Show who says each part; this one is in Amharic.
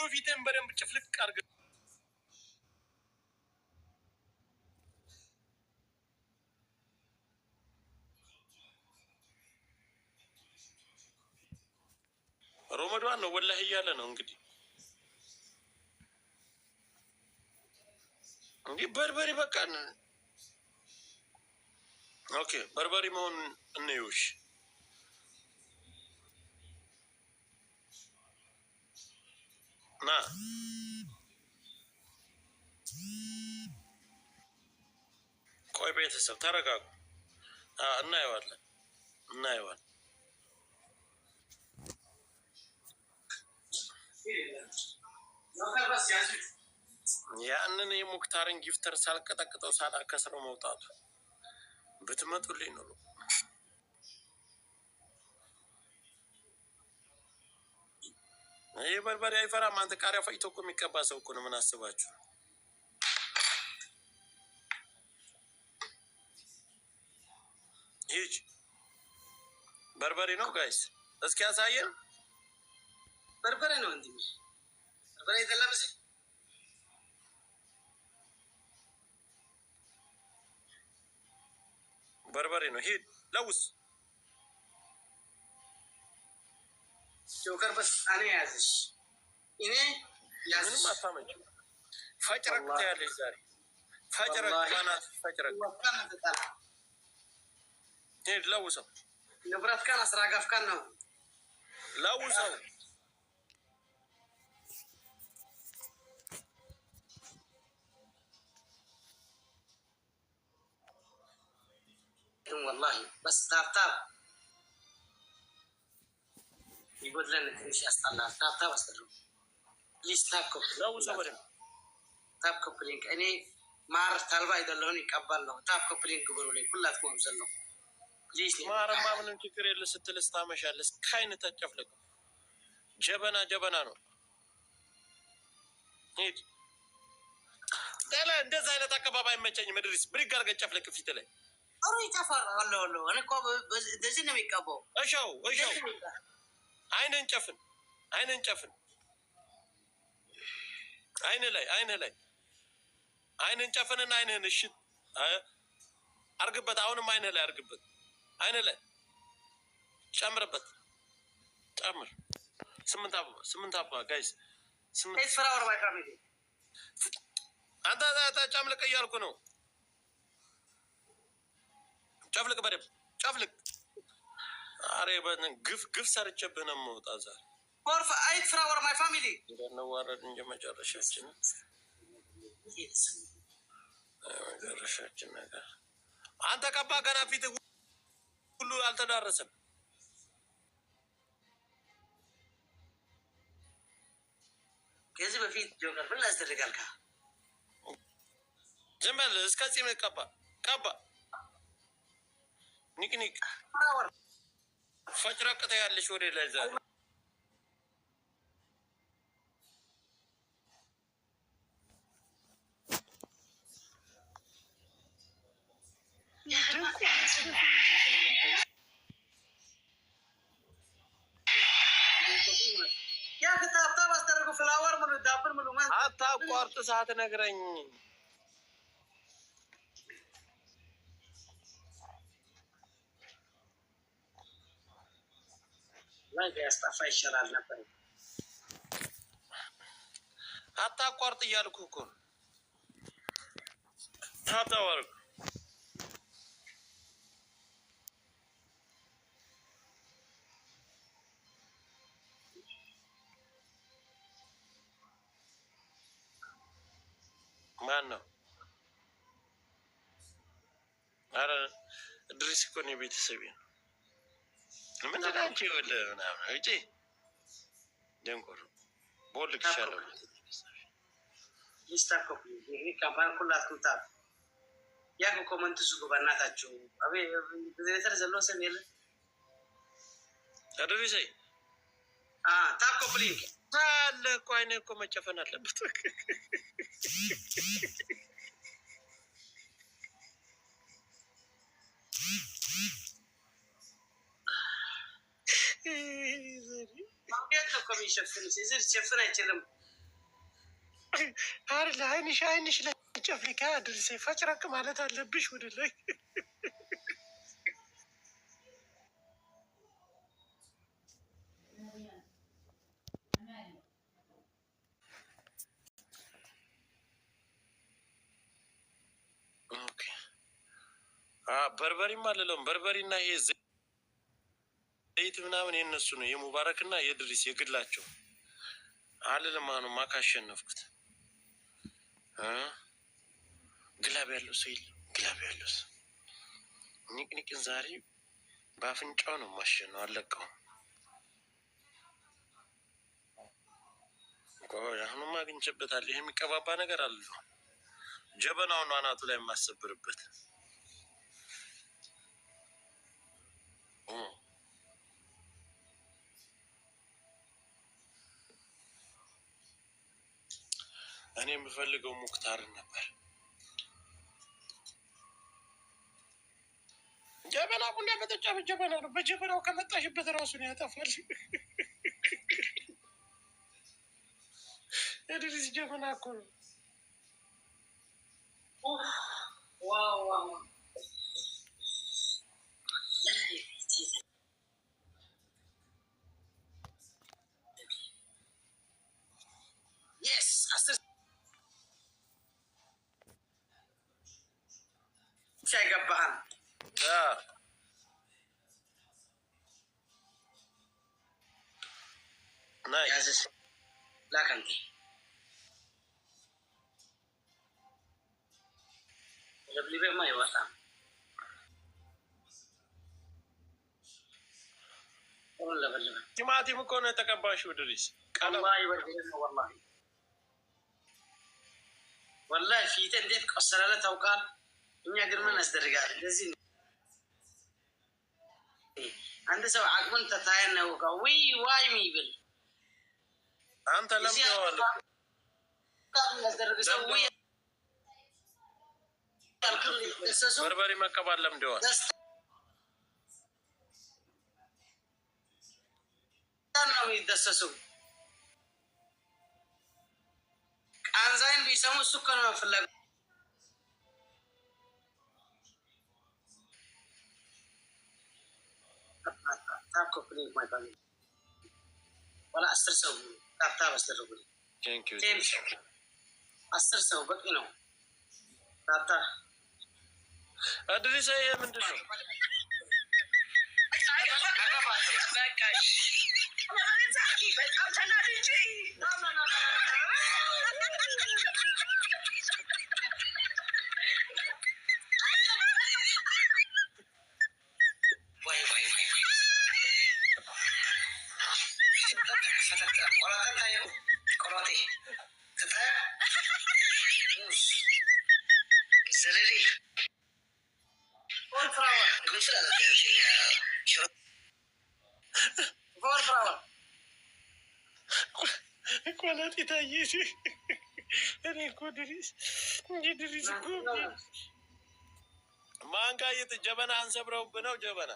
Speaker 1: ፊትን በደንብ ጭፍልቅ አድርገህ ሮመዷን ነው ወላሂ እያለ ነው እንግዲህ በርበሬ በቃ ኦኬ በርበሬ መሆን እንዩሽ ና ቆይ ቤተሰብ ተረጋጉ እናየዋለን ያንን የሙክታርን ጊፍተር ሳልቀጠቅጠው ሳላከስረው መውጣቱ ብትመጡልኝ ነው። ይህ በርበሬ አይፈራም። አንተ ቃሪያ ፈጭቶ እኮ የሚቀባ ሰው እኮ ነው። ምን አስባችሁ? ይህች በርበሬ ነው ጋይስ፣ እስኪ ያሳየን። በርበሬ ነው እንዴ? በርበሬ የተለበሰ በርበሬ ነው። ሂድ ለውስ ጆከር በስ እኔ ያዝሽ እኔ ያዝሽ ምንም አታመጭ። ፈጭረቅ ያለሽ ዛሬ ፈጭረቅ ባናት ፈጭረቅ ሂድ ለውሰው። ንብረት ካን አስራጋፍ ካን ነው ለውሰው። والله بس تاب يقول لنا ايش اصلا تاب استلم ليش تاب كوب لو صبرنا تاب كوبلينك اني ما عرفت طالبه يدلون يقبل له تاب كوبلينك قبروا لي كلاتكم امزلوا ليش ما رما من فكر يله ستلستا مشالس كاين تጨፍለቁ ጀበና ነው ሂድ ታላ እንደዛ አይነት አቀባባ አይመቸኝ ምድርስ ብሪግ አርገ ጨፍለቅ ፊት ላይ አሩ ይተፋራ አለ እኔ እኮ እንደዚህ ነው የሚቀባው። እሺው አይነን ጨፍን አይነ ላይ አይነን ጨፍንና አይነን እሺ አርግበት። አሁንም አይነ ላይ አርግበት። አይነ ላይ ጨምርበት። ጨምር። ስምንት አባ ጋይስ ስምንት ፍራወር ባይካሚዲ አንተ ጨምልቅ እያልኩ ነው። ጨፍልቅ በደምብ ጨፍልቅ። አሬ ግፍ ሰርቼብህ ነው የምወጣው ዛሬ። ኮርፍ አይት ፍራወር ማይ ፋሚሊ እንደነዋረድ እንጂ መጨረሻችን ነገር አንተ ቀባ ገና ፊት ሁሉ አልተዳረሰም። ከዚህ በፊት ጆከር ምን ላስደርጋልካ? ዝም በል እስከዚህ ቀባ ኒክ ፈጭረቅተ ያለሽ ወደ ላይ ዛሬ ያ ከታታ ባስተረጉ ፍላወር ሙሉ ዳብር ሙሉ ማን አታቋርጥ ሰዓት ነግረኝ። ላይ ያስጣፋ ይሻላል ነበር። አታቋርጥ እያልኩ እኮ ታታወርኩ ማን ነው? አረ ድሪስ እኮ ነው ቤተሰቤ ነው። ምን ታንቺ ወለ ምናምን እጪ ደንቆር ቦልክ ይሻላል። ይስታኮ ይሄ ካምፓን ኩላት ኩታ ያኮ ኮመንት ሱቁ በእናታችሁ አቤ በዘተር ዘሎ ሰሜል አድሪስ ታኮ ፕሊንክ ታለ እኮ አይኔ እኮ መጨፈን አለበት። ማውቂያት ነው ከሚሸፍን ሲዝር ሸፍን አይችልም።
Speaker 2: አይደለ አይንሽ ላይ ጨፍሪካ ድርሴ ፈጭረቅ ማለት አለብሽ ወደ ላይ
Speaker 3: በርበሬም አልለውም። በርበሬና ይሄ ዘይት ምናምን የነሱ ነው። የሙባረክና የድሪስ የግላቸው አልልም። አሁንማ ካሸነፍኩት ግላብ ያለው ሰው የለም። ግላብ ያለው ሰው ኒቅኒቅን ዛሬ በአፍንጫው ነው ማሸነው። አለቀውም። አሁንማ አግኝቼበታለሁ። ይሄ የሚቀባባ ነገር አለው። ጀበናውን አናቱ ላይ የማሰብርበት እኔ የምፈልገው ሙክታርን ነበር። ጀበና ቡና መጠጫ በጀበና ነው። በጀበናው ከመጣሽበት ራሱን ያጠፋል። እድሪስ ጀበና እኮ ነው።
Speaker 1: ገባሃል? ላከንቲ ለብሊቤማ ይወጣል።
Speaker 3: ቲማቲም እኮ ነው የተቀባሽው ድሪስ።
Speaker 1: ወላሂ ፊት እንዴት ቆሰላለ ታውቃል። እኛ ግን ምን ያስደርጋል? እንደዚህ አንድ ሰው አቅሙን ተታየን ነው ወይ ዋይ ሚብል
Speaker 3: አንተ ለምደዋል። በርበሬ መቀባል ለምደዋል።
Speaker 1: ነው የሚደሰሱ ቃንዛይን ቢሰሙ እሱ እኮ ነው መፈለግ ወላ 10 ሰው ታታ በስተደጉ 10 ሰው በቂ ነው። ታታ
Speaker 3: አድሪስ ይሄ ምንድን ነው?
Speaker 4: በጣም ተናድጄ
Speaker 2: ቆላጤ ታየሽ። እኔ እኮ ድሪስ እንጂ ድሪስ እኮ
Speaker 3: ማንጋ ጀበና አንሰብረውብህ ነው ጀበና